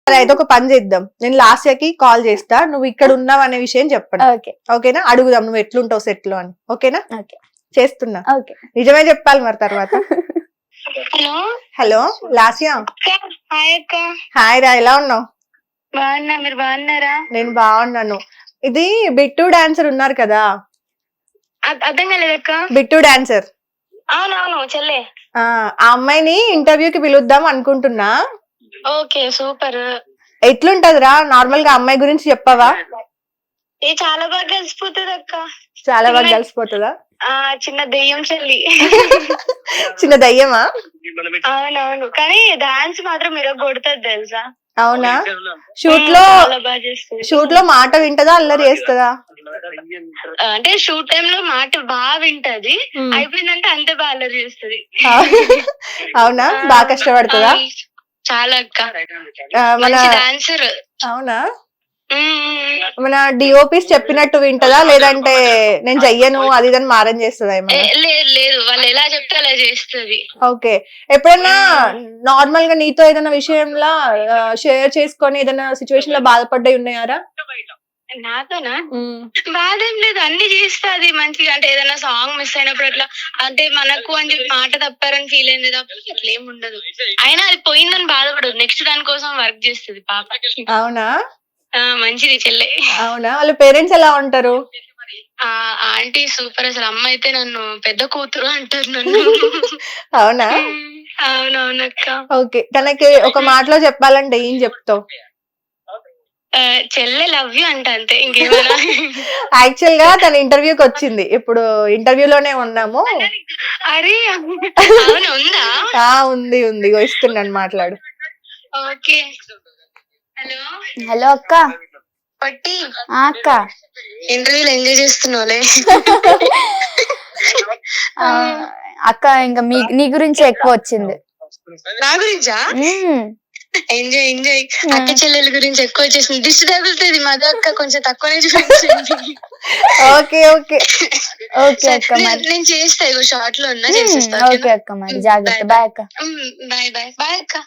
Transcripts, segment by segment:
సరే అయితే ఒక పని చేద్దాం, నేను లాస్యకి కాల్ చేస్తా, నువ్వు ఇక్కడ ఉన్నావు అనే విషయం చెప్పండి. ఓకే ఓకేనా? అడుగుదాం నువ్వు ఎట్లుంటావు సెట్ లో అని. ఓకేనా? ఓకే చేస్తున్నా. ఓకే. నిజమే చెప్పాలి మరి తర్వాత. Hello hello Lasya. హాయ్ అక్క. హాయ్ రా, ఎలా ఉన్నావు? బాగున్నా, మీరు బాగున్నారా? నేను బాగున్నాను. ఇది బిట్టు డాన్సర్ ఉన్నారు కదా, అర్థం కాలేదక్క. Bit dancer. అవునవును చెల్లె. ఆ అమ్మాయిని ఇంటర్వ్యూకి పిలుద్దాం అనుకుంటున్నా. Okay super. ఎట్లుంటదిరా నార్మల్ గా అమ్మాయి గురించి చెప్పవా? ఏ చాలా బాగా కలిసిపోతుంది అక్క. చాలా బాగా కలిసిపోతుందా? చిన్న దెయ్యం చెల్లి. చిన్న దయ్యమా? అవునవును, కానీ డాన్స్ మాత్రం మీరు కొడుతుంది తెలుసా. అవునా? షూట్ లో చాలా బాగా చేస్తుంది. షూట్ లో మాట వింటదా, అల్లరి చేస్తుందా? అంటే షూట్ టైమ్ లో మాట బాగా వింటది, అయిపోయిందంటే అంతే బాగా అల్లరి చేస్తుంది. అవునా? బాగా కష్టపడుతుందా? చాలా అక్క, మన డాన్సర్. అవునా? మన డిఓపిస్ చెప్పినట్టు వింటదా, లేదంటే నేను చెయ్యను అది ఇదని మారం చేస్తుందా ఏమన్నా? లేదు లేదు, వాళ్ళు ఎలా చెప్తే అలా చేస్తుంది. ఓకే. ఎప్పుడైనా నార్మల్ గా నీతో ఏదైనా విషయంలో షేర్ చేసుకొని ఏదైనా సిచ్యువేషన్ లో బాధపడ్డాయి ఉన్నాయారా? నాతోనా? బాధ ఏం లేదు, అన్ని చేస్తుంది మంచిగా. అంటే ఏదైనా సాంగ్ మిస్ అయినప్పుడు అట్లా, అంటే మనకు అని చెప్పి మాట తప్పారని ఫీల్ అయింది తప్ప అట్లా ఏం ఉండదు. అయినా అది పోయిందని బాధపడదు, నెక్స్ట్ దాని కోసం వర్క్ చేస్తుంది పాప. అవునా? మంచిది చెల్లె. అవునా? వాళ్ళ పేరెంట్స్ ఎలా ఉంటారు? ఆంటీ సూపర్ అసలు. అమ్మ అయితే నన్ను పెద్ద కూతురు అంటారు నన్ను. అవునా? అవునవునక్క. ఓకే, తనకి ఒక మాటలో చెప్పాలంటే ఏం చెప్తావు? చెల్లె లవ్ యూ అంట, అంతే, ఇంకేమైనా. యాక్చువల్ గా తన ఇంటర్వ్యూకి వచ్చింది, ఇప్పుడు ఇంటర్వ్యూలోనే ఉన్నాము. అరే అవును, ఉందా? ఉంది ఉంది, ఇస్తున్నాను మాట్లాడు. ఓకే. హలో హలో అక్క. పట్టి అక్క, ఇంటర్వ్యూలో ఎంజాయ్ చేస్తున్నావులే. అక్క ఇంకా నీ గురించి ఎక్కువ వచ్చింది. నా గురించా? Enjoy enjoy. అక్క చెల్లెల గురించి ఎక్కువ వచ్చేసింది. దిష్టి తగులుతుంది, మధు అక్క కొంచెం తక్కువనే చూపించింది. ఓకే ఓకే ఓకే అక్క, మరి నేను చేస్తా, ఇగో షార్ట్ లో ఉన్నా, చేసేస్తా. ఓకే అక్క, మరి జాగ్రత్త. బాయ్ అక్క. Bye bye. బాయ్ అక్క.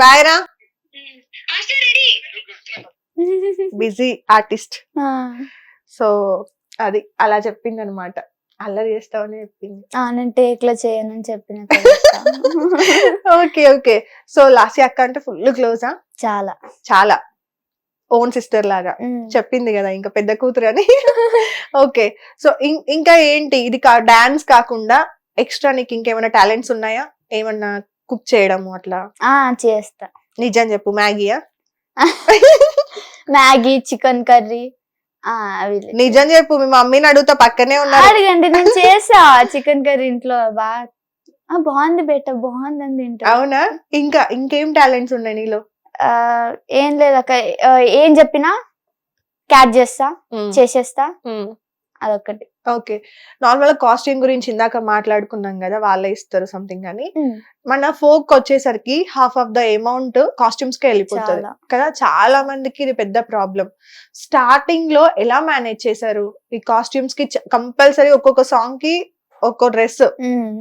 బాయ్ రా. Busy artist. సో అది అలా చెప్పింది అనమాట, అల్లరి చేస్తావని చెప్పింది. నేను టేక్ లో చేయనని చెప్పిన. Okay okay. సో లాస్య అక్క అంటే ఫుల్ క్లోజా? చాలా చాలా, ఓన్ సిస్టర్ లాగా. చెప్పింది కదా ఇంకా పెద్ద కూతురు అని. ఓకే. సో ఇంకా ఏంటి, ఇది డాన్స్ కాకుండా ఎక్స్ట్రా నీకు ఇంకేమైనా టాలెంట్స్ ఉన్నాయా? ఏమన్నా కుక్ చేయడము అట్లా? చేస్తా. నిజం చెప్పు, మ్యాగీయా? Maggi, chicken curry. నిజం చెప్పు, మీ మమ్మీని అడుగుతా, పక్కనే ఉన్నారు. అడగండి, నేను చేసా చికెన్ కర్రీ ఇంట్లో. బాగుంది బెట, బాగుందని తింటా. అవునా? ఇంకేం టాలెంట్స్ ఉన్నాయి నీలో? ఏం లేదక్క, ఏం చెప్పినా క్యాచ్ చేస్తా, చేసేస్తా, అదొక్కటి. ఓకే. నార్మల్ గా కాస్ట్యూమ్ గురించి ఇందాక మాట్లాడుకున్నాం కదా, వాళ్ళే ఇస్తారు సంథింగ్ అని. మన ఫోక్ వచ్చేసరికి half of the amount costumes కే వెళ్ళిపోతుంది కదా. చాలా మందికి ఇది పెద్ద ప్రాబ్లం. స్టార్టింగ్ లో ఎలా మేనేజ్ చేశారు ఈ కాస్ట్యూమ్స్ కి? కంపల్సరీ ఒక్కొక్క సాంగ్ కి ఒక్కో డ్రెస్,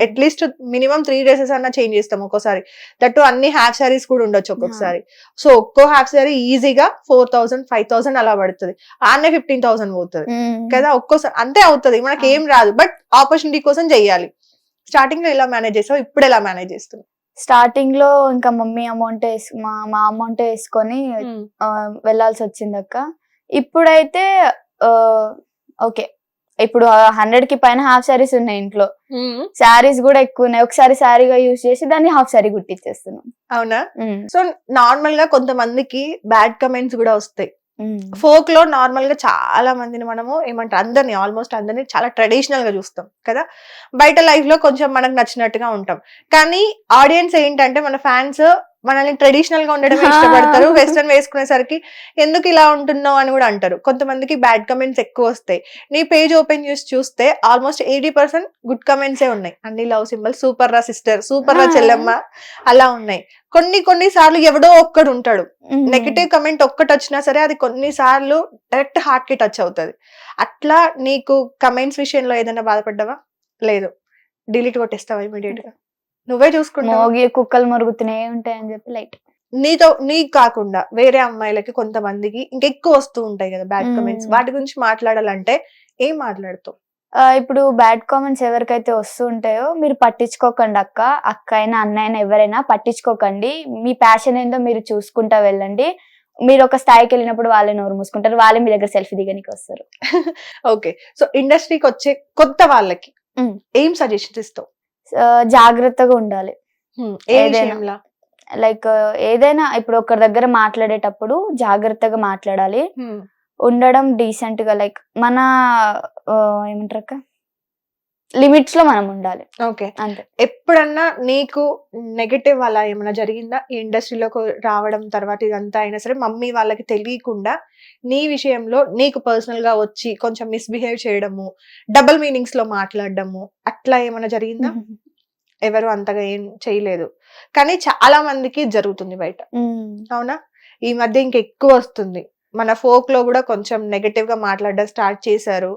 అట్లీస్ట్ మినిమం 3 dresses అన్నా చేంజ్ చేస్తాం ఒక్కోసారి. దట్టు అన్ని హాఫ్ సారీస్ కూడా ఉండొచ్చు ఒక్కొక్కసారి. సో ఒక్కో హాఫ్ సారీ ఈజీగా 4,000 5,000 అలా పడుతుంది. ఆనే 15,000 పోతుంది కదా ఒక్కోసారి. అంతే అవుతుంది, మనకి ఏం రాదు, బట్ ఆపర్చునిటీ కోసం చెయ్యాలి. స్టార్టింగ్ లో ఎలా మేనేజ్ చేస్తావు, ఇప్పుడు ఎలా మేనేజ్ చేస్తున్నావు? స్టార్టింగ్ లో ఇంకా మమ్మీ అమౌంట్ మా అమౌంట్ వేసుకొని వెళ్లాల్సి వచ్చింది అక్క. ఇప్పుడైతే ఓకే, ఇప్పుడు 100 కి పైన హాఫ్ సారీస్ ఉన్నాయి ఇంట్లో. శారీస్ కూడా ఎక్కువ ఉన్నాయి, ఒకసారి శారీగా యూజ్ చేసి దాన్ని హాఫ్ సారీ కుట్టించేస్తున్నాం. అవునా? సో నార్మల్ గా కొంతమందికి బ్యాడ్ కమెంట్స్ కూడా వస్తాయి. ఫోక్ లో నార్మల్ గా చాలా మందిని మనము ఏమంటారు, అందరినీ ఆల్మోస్ట్ అందరినీ చాలా ట్రెడిషనల్ గా చూస్తాం కదా. బయట లైఫ్ లో కొంచెం మనకు నచ్చినట్టుగా ఉంటాం, కానీ ఆడియన్స్ ఏంటంటే మన ఫ్యాన్స్ మనల్ని ట్రెడిషనల్ గా ఉండడమే ఇష్టపడతారు. వెస్టర్న్ వేసుకునేసరికి ఎందుకు ఇలా ఉంటున్నావు అని కూడా అంటారు. కొంతమందికి బ్యాడ్ కమెంట్స్ ఎక్కువ వస్తాయి. నీ పేజ్ ఓపెన్ చేసి చూస్తే ఆల్మోస్ట్ 80% గుడ్ కమెంట్సే ఉన్నాయి. అన్ని లవ్ సింబల్, సూపర్ రా సిస్టర్, సూపర్ రా చెల్లెమ్మ, అలా ఉన్నాయి. కొన్ని సార్లు ఎవడో ఒక్కడు ఉంటాడు, నెగటివ్ కమెంట్ ఒక్కటి వచ్చినా సరే అది కొన్నిసార్లు డైరెక్ట్ హార్ట్ కి టచ్ అవుతుంది. అట్లా నీకు కమెంట్స్ విషయంలో ఏదైనా బాధపడ్డావా? లేదు, డిలీట్ కొట్టేస్తావా ఇమీడియట్ గా? నువ్వే చూసుకుంటావు? కుక్కలు మొరుగుతూనే ఉంటాయని చెప్పి లైట్. నీకు కాకుండా వేరే అమ్మాయిలకి కొంతమందికి ఇంకెక్కువ వస్తూ ఉంటాయి కదా బ్యాడ్ కమెంట్స్, వాటి గురించి మాట్లాడాలంటే ఏం మాట్లాడుతావు? ఇప్పుడు బ్యాడ్ కామెంట్స్ ఎవరికైతే వస్తూ ఉంటాయో మీరు పట్టించుకోకండి అక్క అయినా అన్న అయినా ఎవరైనా పట్టించుకోకండి. మీ ప్యాషన్ ఏందో మీరు చూసుకుంటా వెళ్ళండి. మీరు ఒక స్థాయికి వెళ్ళినప్పుడు వాళ్ళే నోరు మూసుకుంటారు, వాళ్ళే మీ దగ్గర సెల్ఫీ దిగనికి వస్తారు. ఓకే, సో ఇండస్ట్రీకి వచ్చే కొత్త వాళ్ళకి ఏం సజెషన్స్ ఇస్తావు? జాగ్రత్తగా ఉండాలి. ఏదైనా లైక్ ఏదైనా ఇప్పుడు ఒకరి దగ్గర మాట్లాడేటప్పుడు జాగ్రత్తగా మాట్లాడాలి, ఉండడం డీసెంట్ గా, లైక్ మన ఏమంటారు లిమిట్స్ లో మనం ఉండాలి. ఓకే, అంతే. ఎప్పుడన్నా నీకు నెగటివ్ అలా ఏమైనా జరిగిందా ఈ ఇండస్ట్రీలోకి రావడం తర్వాత? ఇదంతా అయినా సరే మమ్మీ వాళ్ళకి తెలియకుండా నీ విషయంలో నీకు పర్సనల్ గా వచ్చి కొంచెం మిస్బిహేవ్ చేయడము, డబుల్ మీనింగ్స్ లో మాట్లాడడము, అట్లా ఏమైనా జరిగిందా? ఎవరు అంతగా ఏం చేయలేదు, కానీ చాలా మందికి జరుగుతుంది బయట, అవునా? ఈ మధ్య ఇంకెక్కువ వస్తుంది. మన ఫోక్ లో కూడా కొంచెం నెగటివ్ గా మాట్లాడడం స్టార్ట్ చేశారు.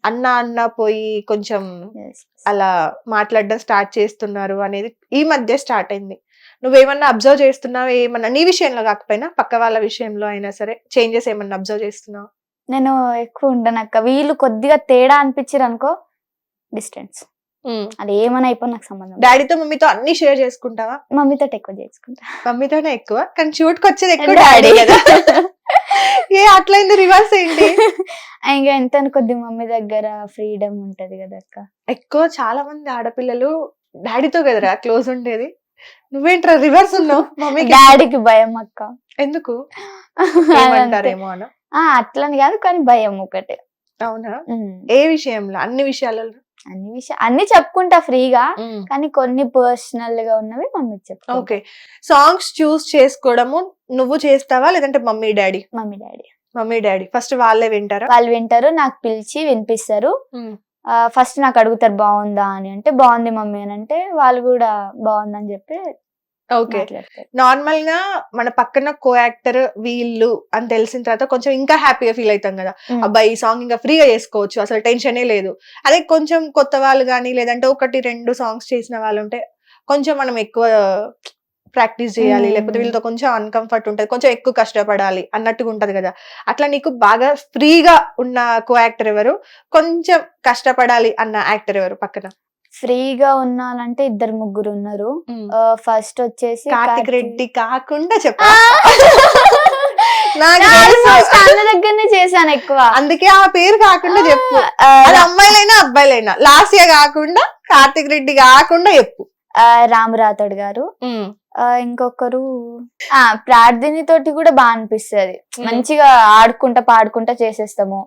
అన్న పోయి కొంచెం అలా మాట్లాడడం స్టార్ట్ చేస్తున్నారు అనేది ఈ మధ్య స్టార్ట్ అయింది. నువ్వేమన్నా అబ్జర్వ్ చేస్తున్నావు? ఏమన్నా నీ విషయంలో కాకపోయినా పక్క వాళ్ళ విషయంలో అయినా సరే చేంజెస్ ఏమన్నా అబ్జర్వ్ చేస్తున్నావు? నేను ఎక్కువ ఉండనక్క. వీళ్ళు కొద్దిగా తేడా అనిపించారు అనుకో, డిస్టెన్స్. అది ఏమైనా అయిపో నాకు సంబంధం. డాడీతో మమ్మీతో అన్ని షేర్ చేసుకుంటావా? మమ్మీతో ఎక్కువ చేసుకుంటా. మమ్మీతోనే ఎక్కువ, కానీ షూట్ కి వచ్చేది ఎక్కువ డాడీ కదా. ఏ అట్లయింది, రివర్స్ ఏంటి? ఇంకా ఎంత కొద్ది మమ్మీ దగ్గర ఫ్రీడమ్ ఉంటది కదా అక్క. ఎక్కువ చాలా మంది ఆడపిల్లలు డాడీతో కదరా క్లోజ్ ఉండేది, నువ్వేంట్రా రివర్స్ ఉన్నావు? మమ్మీ డాడీకి భయం అక్క. ఎందుకు ఏమంటారేమో అన్న? అట్లని కాదు, కానీ భయం ఒకటే. అవునా? ఏ విషయంలో? అన్ని విషయాలలో? అన్ని చెప్పుకుంటా ఫ్రీగా, కానీ కొన్ని పర్సనల్ గా ఉన్నవి మమ్మీ చెప్తా. ఓకే, సాంగ్స్ చూస్ చేసుకోవడము నువ్వు చేస్తావా లేదంటే mummy daddy? Mummy daddy first వాళ్ళే వింటారా? వాళ్ళు వింటారు, నాకు పిలిచి వినిపిస్తారు. ఫస్ట్ నాకు అడుగుతారు బాగుందా అని, అంటే బాగుంది మమ్మీ అని అంటే వాళ్ళు కూడా బాగుందని చెప్పి. ఓకే, నార్మల్ గా మన పక్కన కో యాక్టర్ వీళ్ళు అని తెలిసిన తర్వాత కొంచెం ఇంకా హ్యాపీగా ఫీల్ అవుతాం కదా, అబ్బాయి ఈ సాంగ్ ఇంకా ఫ్రీగా చేసుకోవచ్చు, అసలు టెన్షనే లేదు. అదే కొంచెం కొత్త వాళ్ళు కానీ లేదంటే 1-2 సాంగ్స్ చేసిన వాళ్ళు ఉంటే కొంచెం మనం ఎక్కువ ప్రాక్టీస్ చేయాలి, లేకపోతే వీళ్ళతో కొంచెం అన్కంఫర్ట్ ఉంటది, కొంచెం ఎక్కువ కష్టపడాలి అన్నట్టుగా ఉంటది కదా. అట్లా నీకు బాగా ఫ్రీగా ఉన్న కో యాక్టర్ ఎవరు, కొంచెం కష్టపడాలి అన్న యాక్టర్ ఎవరు పక్కన? ఫ్రీగా ఉన్నానంటే 2-3 ఉన్నారు. ఫస్ట్ వచ్చేసి కార్తిక్ రెడ్డి కాకుండా చెప్పా, దగ్గరనే చేశాను ఎక్కువ, అందుకే ఆ పేరు కాకుండా చెప్పు. అది అమ్మాయిలైనా అబ్బాయిలైనా, లాస్ట్ ఇయర్ కాకుండా కార్తిక్ రెడ్డి కాకుండా చెప్పు. రాము రాథోడ్ గారు, ఇంకొకరు ప్రార్థిని తోటి కూడా బాగా అనిపిస్తుంది, మంచిగా ఆడుకుంటా పాడుకుంటా చేసేస్తాము.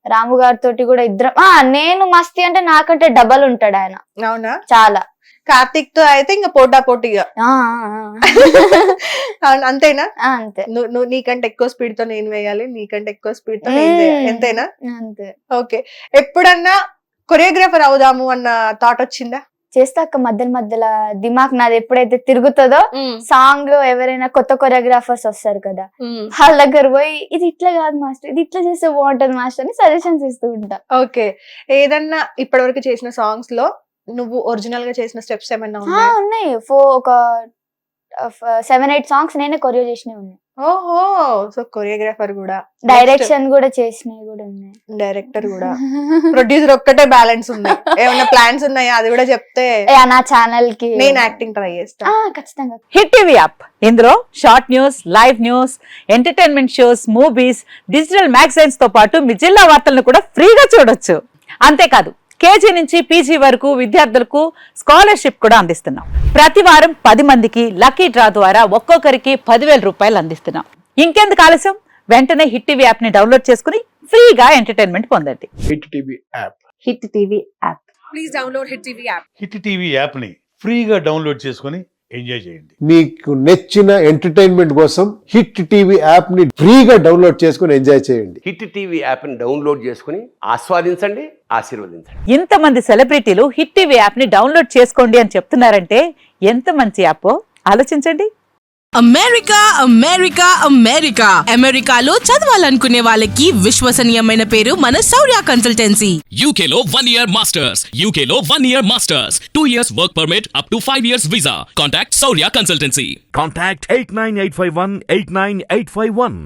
రాము గారితో కూడా ఇద్దరం, నేను మస్తీ అంటే నాకంటే డబల్ ఉంటాడు ఆయన. అవునా? చాలా. కార్తిక్ తో అయితే ఇంకా పోటా పోటీగా. అంతేనా? అంతే. నువ్వు నీకంటే ఎక్కువ స్పీడ్ తో నేను వేయాలి, నీకంటే ఎక్కువ స్పీడ్ తో నేను వేయాలి, ఎంతేనా? అంతే. ఓకే, ఎప్పుడన్నా కొరియోగ్రాఫర్ అవుదాము అన్న థాట్ వచ్చిందా? చేస్తాక మధ్యలో దిమాగ్ నాది ఎప్పుడైతే తిరుగుతుందో, సాంగ్ లో ఎవరైనా కొత్త కొరియోగ్రాఫర్స్ వస్తారు కదా, వాళ్ళ దగ్గర పోయి ఇది ఇట్లా కాదు మాస్టర్, ఇది ఇట్లా చేస్తే బాగుంటది మాస్టర్ అని సజెషన్స్ ఇస్తూ ఉంటా. ఓకే, ఏదన్నా ఇప్పటి వరకు చేసిన సాంగ్స్ లో నువ్వు ఒరిజినల్ గా చేసిన స్టెప్స్ ఏమైనా ఉన్నాయి? ఒక 7-8 సాంగ్స్ నేనే కొరియో చేసినవి ఉన్నాయి. ఓహో, సో కొరియోగ్రాఫర్ కూడా, డైరెక్షన్ కూడా చేసినవి కూడా ఉన్నాయి. డైరెక్టర్ కూడా, ప్రొడ్యూసర్ ఒక్కటే బ్యాలెన్స్ ఉంది. ఏమైనా ప్లాన్స్ ఉన్నాయా అది కూడా చెప్తే నా ఛానల్ కి నేను యాక్టింగ్ ట్రై చేస్తా ఖచ్చితంగా. హిట్ టీవీ యాప్, ఇందులో short news, live news, entertainment shows, movies, digital magazines తో పాటు మీ జిల్లా వార్తలను కూడా ఫ్రీగా చూడొచ్చు. అంతేకాదు కేజీ నుంచి పీజీ వరకు విద్యార్థులకు స్కాలర్షిప్ కూడా అందిస్తున్నాం. ప్రతి వారం 10 మందికి లక్కీ డ్రా ద్వారా ఒక్కొక్కరికి 10,000 రూపాయలు అందిస్తున్నాం. ఇంకెందుకు ఆలస్యం, వెంటనే హిట్ టీవీ యాప్ ని డౌన్లోడ్ చేసుకుని ఫ్రీగా ఎంటర్టైన్మెంట్ పొందండి. Hit TV app. Hit TV app. Please download hit TV app. Hit TV app ని ఫ్రీగా డౌన్లోడ్ చేసుకొని ఎంజాయ్ చేయండి. మీకు నచ్చిన ఎంటర్టైన్మెంట్ కోసం హిట్ టీవీ యాప్ ని ఫ్రీగా డౌన్లోడ్ చేసుకొని ఎంజాయ్ చేయండి. హిట్ టీవీ యాప్ ని డౌన్లోడ్ చేసుకుని ఆస్వాదించండి, ఆశీర్వదించండి. ఇంతమంది సెలబ్రిటీలు హిట్ టీవీ యాప్ ని డౌన్లోడ్ చేసుకోండి అని చెప్తున్నారంటే ఎంత మంచి యాప్ ఆలోచించండి. అమెరికా అమెరికా అమెరికా అమెరికాలో చదవాలనుకునే వాళ్ళకి విశ్వసనీయమైన పేరు మన శౌర్య కన్సల్టెన్సీ. UK లో 1 year masters. UK లో 1 year masters. 2 years work permit up to 5 years visa. Contact Saurya Consultancy. Contact 89851 89851.